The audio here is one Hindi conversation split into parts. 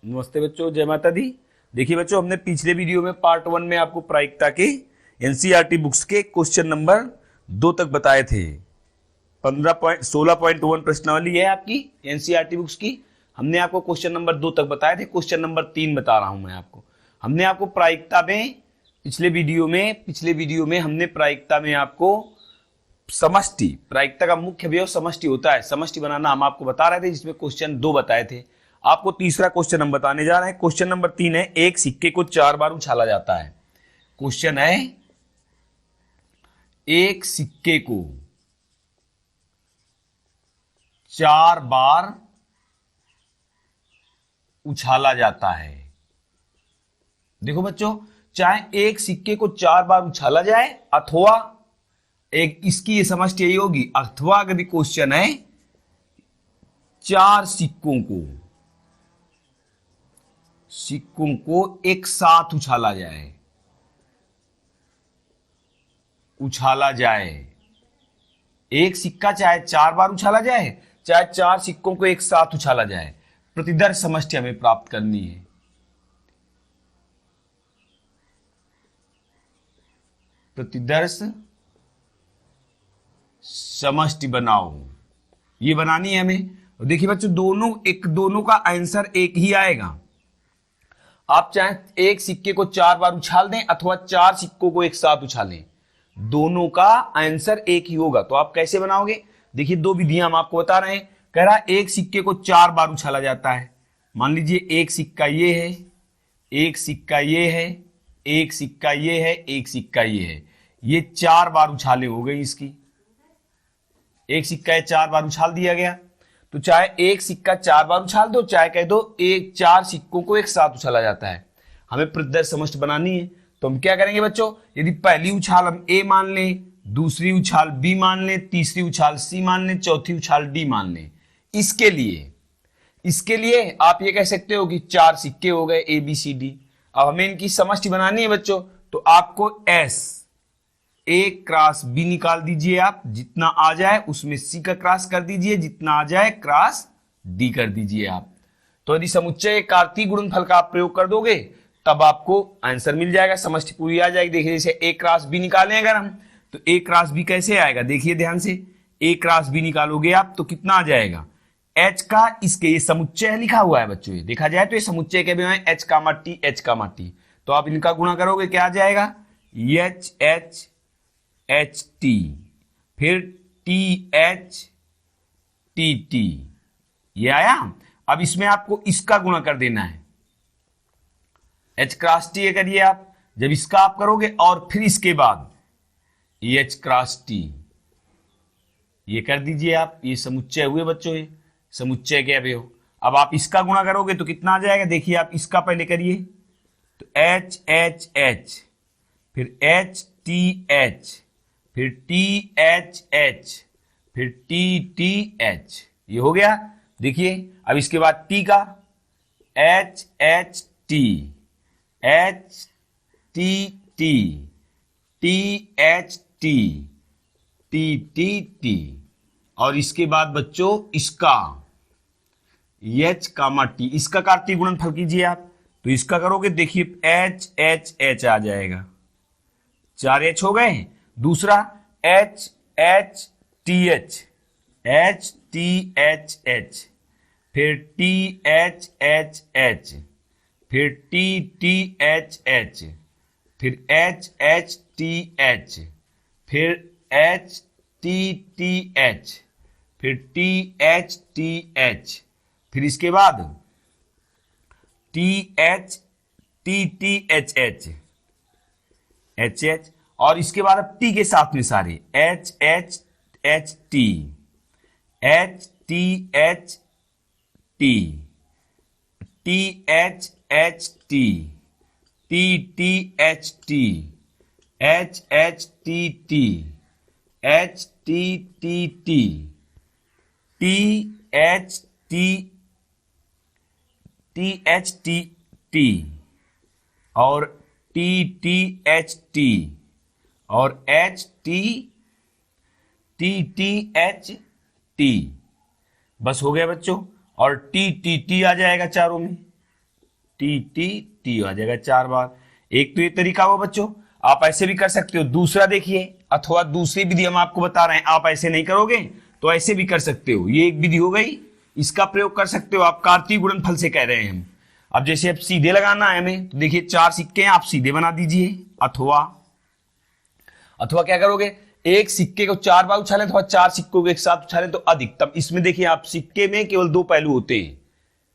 नमस्ते बच्चों, जय माता दी। देखिए बच्चों, हमने पिछले वीडियो में पार्ट 1 में आपको प्रायिकता के एनसीईआरटी बुक्स के क्वेश्चन नंबर 2 तक बताए थे। 16.1 प्रश्नावली है आपकी एनसीईआरटी बुक्स की। हमने आपको क्वेश्चन नंबर 2 तक बताए थे। क्वेश्चन नंबर 3 बता रहा हूं मैं आपको। हमने आपको प्रायिकता में पिछले वीडियो में हमने प्रायिकता में आपको समष्टि, प्रायिकता का मुख्य अवयव समष्टि होता है, समष्टि बनाना हम आपको बता रहे थे, जिसमें क्वेश्चन 2 बताए थे। आपको तीसरा क्वेश्चन हम बताने जा रहे हैं। क्वेश्चन नंबर 3 है, एक सिक्के को 4 बार उछाला जाता है। क्वेश्चन है, एक सिक्के को 4 बार उछाला जाता है। देखो बच्चों, चाहे एक सिक्के को 4 बार उछाला जाए अथवा एक, इसकी ये समष्टि यही होगी, अथवा यदि क्वेश्चन है 4 सिक्कों को एक साथ उछाला जाए। एक सिक्का चाहे 4 बार उछाला जाए, चाहे 4 सिक्कों को एक साथ उछाला जाए, प्रतिदर्श समष्टि हमें प्राप्त करनी है। प्रतिदर्श समष्टि बनाओ, ये बनानी है हमें। और देखिए बच्चों, दोनों का आंसर एक ही आएगा। आप चाहे एक सिक्के को 4 बार उछाल दें अथवा 4 सिक्कों को एक साथ उछालें, दोनों का आंसर एक ही होगा। तो आप कैसे बनाओगे? देखिए, 2 विधियां हम आपको बता रहे हैं। कह रहा एक सिक्के को 4 बार उछाला जाता है। मान लीजिए एक सिक्का ये है, एक सिक्का ये है, एक सिक्का ये है, एक सिक्का ये है। ये 4 बार उछाले हो गई इसकी। एक सिक्का 4 बार उछाल दिया गया। तो चाहे एक सिक्का 4 बार उछाल दो, चाहे कह दो 4 सिक्कों को एक साथ उछाला जाता है। हमें प्रतिदर्श समष्टि बनानी है। तो हम क्या करेंगे बच्चों, यदि पहली उछाल हम ए मान लें, दूसरी उछाल बी मान लें, तीसरी उछाल सी मान लें, चौथी उछाल डी मान लें, इसके लिए आप ये कह सकते हो कि 4 सिक्के हो गए ए बी सी डी। अब हमें इनकी समष्टि बनानी है बच्चों। तो आपको एस ए क्रॉस बी निकाल दीजिए। आप जितना आ जाए उसमें सी का क्रॉस कर दीजिए, जितना आ जाए क्रॉस डी कर दीजिए आप। तो यदि समुच्चय कार्तीय गुणनफल का आप प्रयोग कर दोगे तब आपको आंसर मिल जाएगा, समष्टि पूरी आ जाएगी। देखिए, जैसे ए क्रॉस बी निकालें अगर हम, तो ए क्रॉस बी कैसे आएगा? देखिए ध्यान से, ए क्रॉस बी निकालोगे आप तो कितना आ जाएगा? एच का, इसके ये समुच्चय लिखा हुआ है बच्चों, ये देखा जाए तो ये समुच्चय के बिना एच कामा टी, एच कामा टी। तो आप इनका गुणा करोगे, क्या आ जाएगा? एच एच एच टी, फिर टी एच टी टी, ये आया। अब इसमें आपको इसका गुणा कर देना है, एच क्रॉस टी करिए आप। जब इसका आप करोगे और फिर इसके बाद एच क्रॉस टी, ये कर दीजिए आप। ये समुच्चय हुए बच्चों, ये समुच्चय के अवयव। अब आप इसका गुणा करोगे तो कितना आ जाएगा? देखिए आप इसका पहले करिए, तो एच एच एच, फिर एच टी एच, फिर टी एच एच, फिर टी टी एच, ये हो गया। देखिए अब इसके बाद टी का, H H T, H T T, T H T, T T T. और इसके बाद बच्चों इसका एच कामा टी, इसका कार्तीय गुणनफल कीजिए आप। तो इसका करोगे, देखिए एच एच एच आ जाएगा, 4 एच हो गए। दूसरा H H T H, H T H H, फिर टी एच एच एच, फिर टी टी एच एच, फिर एच एच टी एच, फिर एच टी टी एच, फिर टी एच टी एच, फिर इसके बाद T H T T H H, H H. और इसके बाद अब टी के साथ में सारे H H H T, H T H T, T H H T, T T H T, H H T T, H T T T, T H T, T H T T, और टी टी एच टी, और H T T T H T. बस हो गया बच्चों। और टी टी टी आ जाएगा चारों में, टी टी टी आ जाएगा 4 बार। एक तो ये तरीका हुआ बच्चों, आप ऐसे भी कर सकते हो। दूसरा देखिए, अथवा दूसरी विधि हम आपको बता रहे हैं, आप ऐसे नहीं करोगे तो ऐसे भी कर सकते हो। ये एक विधि हो गई, इसका प्रयोग कर सकते हो आप। कार्तीय गुणनफल से कह रहे हैं हम। अब जैसे अब सीधे लगाना है हमें, तो देखिए 4 सिक्के हैं, आप सीधे बना दीजिए। अथवा क्या करोगे, एक सिक्के को 4 बार उछालें अथवा 4 सिक्कों को एक साथ उछालें तो अधिकतम। इसमें देखिए आप, सिक्के में केवल 2 पहलू होते हैं,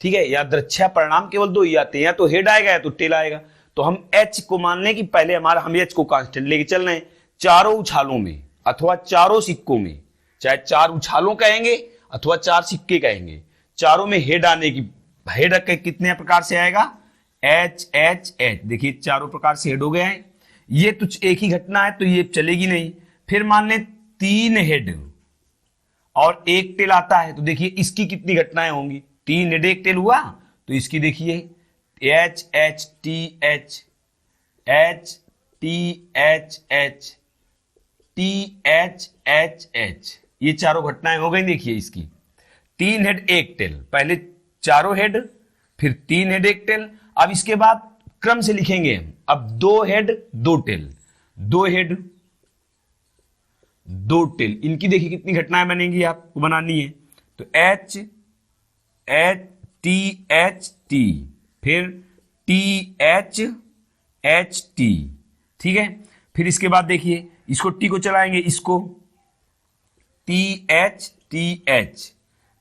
ठीक है, या द्रच्छा परिणाम केवल 2 ही आते हैं, या तो हेड आएगा या तो टेल आएगा। तो हम एच को मान लें कि पहले हमारा, हम एच को कांस्टेंट लेके चल रहे हैं। चारों उछालों में अथवा चारों सिक्कों में, चाहे 4 उछालों कहेंगे अथवा 4 सिक्के कहेंगे, चारों में हेड आने की, हेड कितने प्रकार से आएगा, एच एच एच। देखिए चारों प्रकार से हेड हो गए हैं। ये तो एक ही घटना है तो ये चलेगी नहीं। फिर मान लें 3 हेड और 1 टेल आता है, तो देखिए इसकी कितनी घटनाएं होंगी, 3 हेड 1 टेल हुआ, तो इसकी देखिए H H T H, H T H H, T H H H, ये चारों घटनाएं हो गई। देखिए इसकी 3 हेड 1 टेल, पहले चारों हेड, फिर 3 हेड 1 टेल। अब इसके बाद क्रम से लिखेंगे हम, अब 2 हेड 2 टेल, 2 हेड 2 टेल, इनकी देखिए कितनी घटनाएं बनेंगी, आपको बनानी है। तो एच एच टी, फिर टी एच एच टी, ठीक है। फिर इसके बाद देखिए इसको टी को चलाएंगे, इसको टी एच,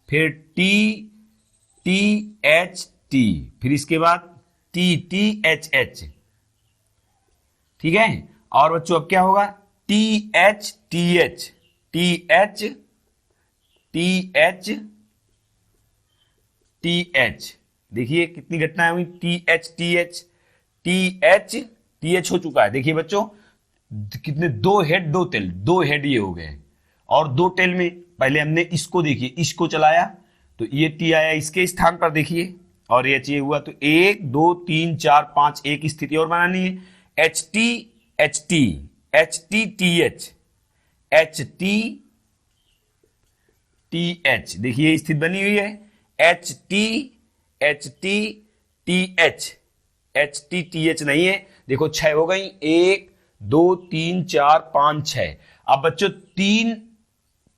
फिर टी टी एच टी, फिर इसके बाद टी टी एच एच, ठीक है। और बच्चों अब क्या होगा, T H T H, T H T H T H, देखिए कितनी घटनाएं हुई, T H T H, T H T H हो चुका है। देखिए बच्चों कितने, 2 हेड 2 टेल, 2 हेड ये हो गए, और 2 टेल में पहले हमने इसको देखिए, इसको चलाया तो ये टी आया इसके स्थान पर, देखिए, और एच ये हुआ। तो 1 2 3 4 5, एक स्थिति और बनानी है, H T H T, H T T H, H T T H, देखिए स्थिति बनी हुई है, H T T H, H T T H नहीं है। देखो 6 हो गई, 1 2 3 4 5 6। अब बच्चों 3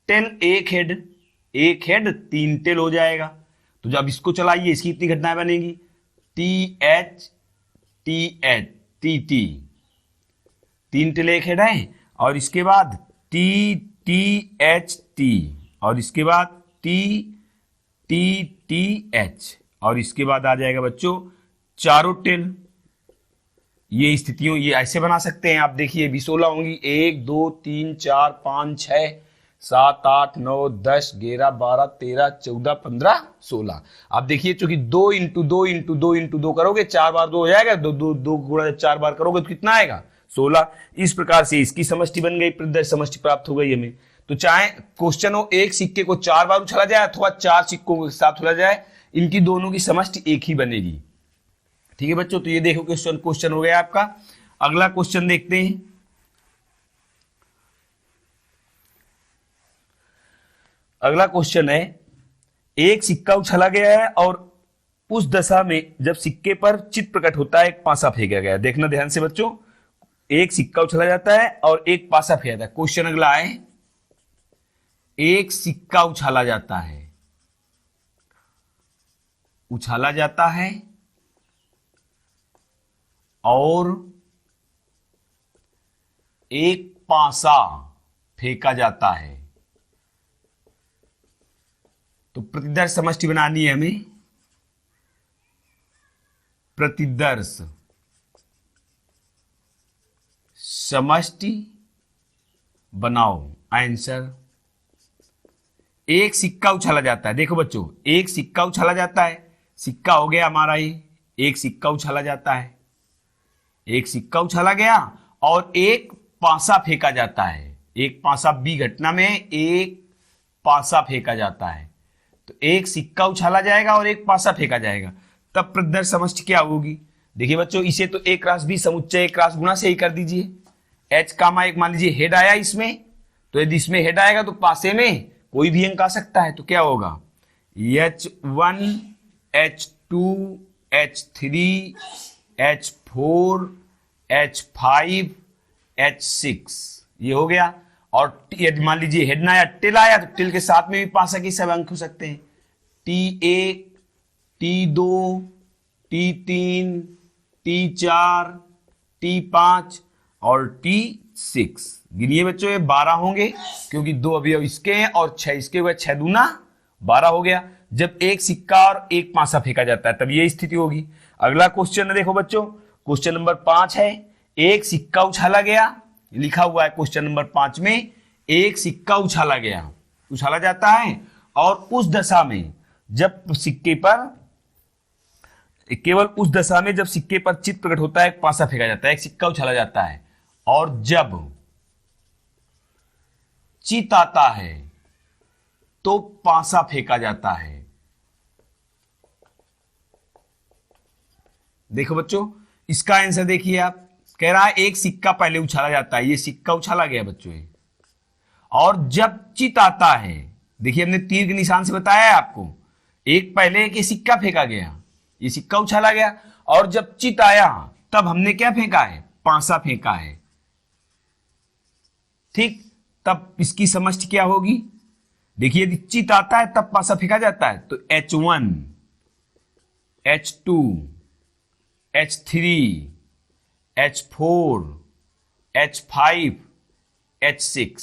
टेल 1 हेड, 1 हेड 3 टेल हो जाएगा। तो जब इसको चलाइए इसकी इतनी घटनाएं बनेगी, T H T T, 3 tail 1 head है, और इसके बाद टी टी एच टी, और इसके बाद टी टी टी एच, और इसके बाद आ जाएगा बच्चों चारों टेल। ये स्थितियों, ये ऐसे बना सकते हैं आप, देखिए भी 16 होंगी, 1 2 3 4 5 6 7 8 9 10 11 12 13 14 15 16। आप देखिए चूंकि 2 इंटू 2 इंटू 2 इंटू 2 करोगे, 4 बार 2 हो जाएगा, 2 गुणा 4 बार करोगे तो कितना आएगा, 16। इस प्रकार से इसकी समष्टि बन गई, प्रतिदर्श समष्टि प्राप्त हो गई हमें। तो चाहे क्वेश्चन हो, एक सिक्के को 4 बार उछाला जाए अथवा 4 सिक्कों के साथ उछाला जाए, इनकी दोनों की समष्टि एक ही बनेगी, ठीक है बच्चों। तो ये देखो क्वेश्चन हो गया आपका। अगला क्वेश्चन देखते हैं। अगला क्वेश्चन है, एक सिक्का उछाला गया है और उस दशा में जब सिक्के पर चित्त प्रकट होता है, एक पासा फेंका गया है। देखना ध्यान से बच्चों, एक सिक्का उछाला जाता है और एक पासा फेंका जाता है। क्वेश्चन अगला है, एक सिक्का उछाला जाता है, और एक पासा फेंका जाता है। तो प्रतिदर्श समष्टि बनानी है हमें, प्रतिदर्श समष्टि बनाओ। आंसर, एक सिक्का उछाला जाता है। देखो बच्चों, एक सिक्का उछाला जाता है, सिक्का हो गया हमारा ये, एक सिक्का उछाला जाता है, एक सिक्का उछाला गया और एक पासा फेंका जाता है। एक पासा, बी घटना में एक पासा फेंका जाता है। तो एक सिक्का उछाला जाएगा और एक पासा फेंका जाएगा, तब प्रतिदर्श समष्टि क्या होगी। देखिए बच्चों, इसे तो एक क्रॉस बी समुच्चय एक क्रॉस गुणा से ही कर दीजिए। एच कामा एक, मान लीजिए हेड आया इसमें, तो यदि इसमें हेड आएगा तो पासे में कोई भी अंक आ सकता है। तो क्या होगा, H1 H2 H3, H4, H5, H6 ये हो गया। और यदि मान लीजिए हेड ना या टिल आया तो टिल के साथ में भी पासा के सब अंक हो सकते हैं, T1, T2, T3, T4, T5 और T6। गिनिए बच्चों, ये 12 होंगे क्योंकि 2 अवयव इसके हैं और 6 इसके हुए, 6 दूना 12 हो गया। जब एक सिक्का और एक पासा फेंका जाता है तब ये स्थिति होगी। अगला क्वेश्चन देखो बच्चों, क्वेश्चन नंबर 5 है। एक सिक्का उछाला गया, लिखा हुआ है क्वेश्चन नंबर 5 में, एक सिक्का उछाला गया, उछाला जाता है और उस दशा में जब सिक्के पर, केवल उस दशा में जब सिक्के पर चित्त प्रकट होता है, एक पासा फेंका जाता है, एक सिक्का उछाला जाता है और जब चित्त आता है तो पासा फेंका जाता है। देखो बच्चों, इसका आंसर देखिए आप, कह रहा है एक सिक्का पहले उछाला जाता है, ये सिक्का उछाला गया बच्चों ये, और जब चित्त आता है, देखिए हमने तीर के निशान से बताया है आपको, एक पहले एक सिक्का फेंका गया, ये सिक्का उछाला गया, और जब चित्त आया तब हमने क्या फेंका है, पासा फेंका है। ठीक, तब इसकी समष्टि क्या होगी, देखिए यदि चित्त आता है तब पासा फेंका जाता है, तो H1, H2, H3, H4, H5, H6,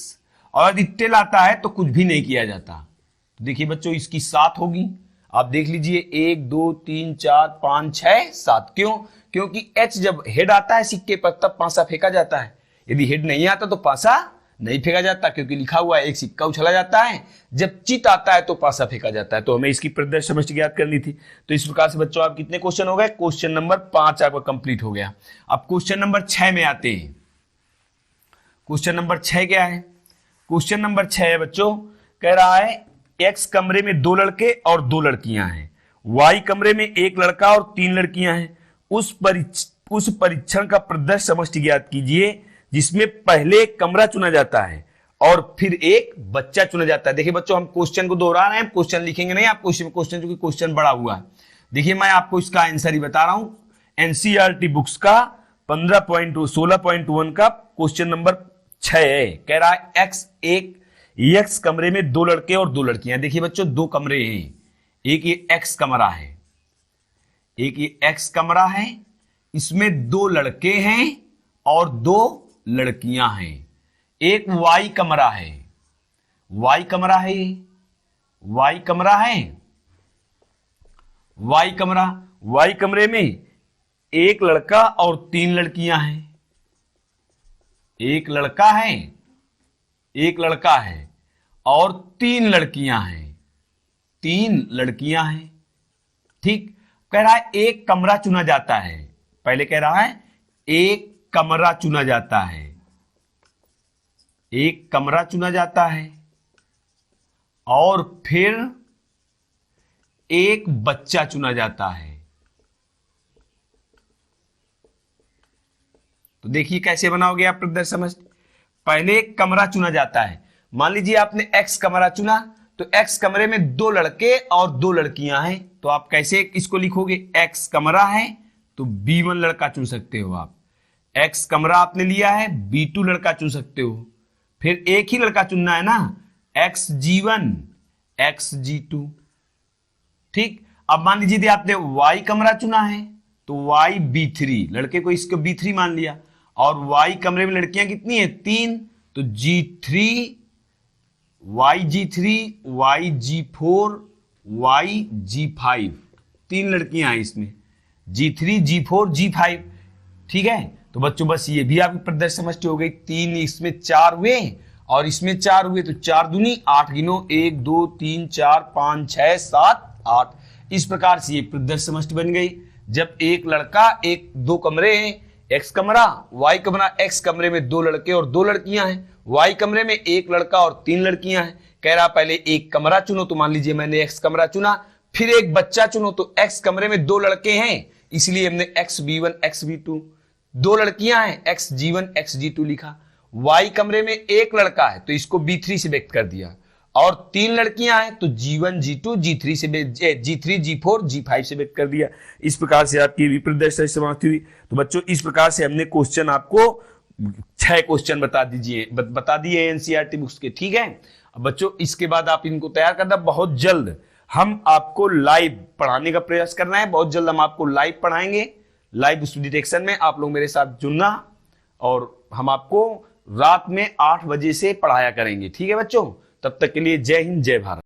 और यदि टेल आता है तो कुछ भी नहीं किया जाता। तो देखिए बच्चों, इसकी 7 होगी। आप देख लीजिए 1 2 3 4 5 6 7। क्यों? क्योंकि H जब हेड आता है सिक्के पर तब पासा फेंका जाता है, यदि हेड नहीं आता तो पासा नहीं फेंका जाता, क्योंकि लिखा हुआ है एक सिक्का उछला जाता है, जब चित्त आता है तो पासा फेंका जाता है। तो हमें इसकी प्रदर्शन समष्टि ज्ञात करनी थी। तो इस प्रकार से बच्चों आप कितने क्वेश्चन हो गए, क्वेश्चन नंबर 5 आपका कंप्लीट हो गया। अब क्वेश्चन नंबर 6 में आते हैं। क्वेश्चन नंबर 6 क्या है, क्वेश्चन नंबर 6 है बच्चों, कह रहा है X कमरे में 2 लड़के और 2 लड़कियां हैं, Y कमरे में 1 लड़का और 3 लड़कियां हैं। उस परीक्षण का प्रदर्शन समष्टि ज्ञात कीजिए जिसमें पहले एक कमरा चुना जाता है और फिर एक बच्चा चुना जाता है। देखिए बच्चों, हम क्वेश्चन को दोहरा रहे हैं, क्वेश्चन लिखेंगे नहीं आप क्वेश्चन, क्योंकि क्वेश्चन बड़ा हुआ है। देखिए मैं आपको इसका आंसर ही बता रहा हूं, एनसीईआरटी बुक्स का 16.1 का क्वेश्चन नंबर 6 है। कह रहा है एक्स कमरे में 2 लड़के और 2 लड़कियां। देखिए बच्चों, 2 कमरे हैं, एक ये एक्स कमरा है, एक ये एक्स कमरा है, इसमें 2 लड़के हैं और 2 लड़कियां हैं। एक वाई कमरा है, वाई कमरा है, वाई कमरा है, वाई कमरा, वाई कमरे में 1 लड़का और 3 लड़कियां हैं। एक लड़का है, एक लड़का है और 3 लड़कियां हैं, 3 लड़कियां हैं। ठीक, कह रहा है एक कमरा चुना जाता है, पहले कह रहा है एक कमरा चुना जाता है, एक कमरा चुना जाता है और फिर एक बच्चा चुना जाता है। तो देखिए कैसे बनाओगे आप प्रदर्शन समष्टि। पहले एक कमरा चुना जाता है, मान लीजिए आपने एक्स कमरा चुना, तो एक्स कमरे में 2 लड़के और 2 लड़कियां हैं, तो आप कैसे इसको लिखोगे, एक्स कमरा है तो B1 लड़का चुन सकते हो आप, एक्स कमरा आपने लिया है B2 लड़का चुन सकते हो, फिर एक ही लड़का चुनना है ना, XG1 XG2। ठीक, अब मान लीजिए आपने Y कमरा चुना है तो Y B3, लड़के को इसको B3 मान लिया, और Y कमरे में लड़कियां कितनी है, 3, तो G3 YG3 YG4 YG5, 3 लड़कियां हैं इसमें, G3 G4 G5। ठीक है, तो बच्चों बस ये भी आपकी प्रदर्शन समष्टि हो गई। 3 इसमें 4 हुए और इसमें 4 हुए, तो 4 दूनी 8 गिनो, 1 2 3 4 5 6 7 8। इस प्रकार से ये प्रदर्शन समष्टि बन गई। जब एक लड़का, एक 2 कमरे हैं, एक्स कमरा वाई कमरा, एक्स कमरे में 2 लड़के और 2 लड़कियां हैं, वाई कमरे में 1 लड़का और 3 लड़कियां हैं। कह रहा पहले एक कमरा चुनो, तो मान लीजिए मैंने एक्स कमरा चुना, फिर एक बच्चा चुनो, तो एक्स कमरे में 2 लड़के हैं इसलिए हमने XB1 XB2, 2 लड़कियां हैं XG1 XG2 लिखा। वाई कमरे में 1 लड़का है तो इसको B3 से व्यक्त कर दिया, और 3 लड़कियां हैं तो G1 G2 G3 से G3 G4 G5 से व्यक्त कर दिया। इस प्रकार से आपकी विप्रदर्शन समाप्ति हुई। तो बच्चों इस प्रकार से हमने क्वेश्चन आपको 6 क्वेश्चन बता दिए एनसीईआरटी बुक्स के, ठीक है। अब बच्चों इसके बाद आप इनको तैयार करना, बहुत जल्द हम आपको लाइव पढ़ाने का प्रयास करना है, बहुत जल्द हम आपको लाइव पढ़ाएंगे। लाइव डिटेक्शन में आप लोग मेरे साथ जुड़ना और हम आपको रात में 8 बजे से पढ़ाया करेंगे, ठीक है बच्चों। तब तक के लिए जय हिंद जय भारत।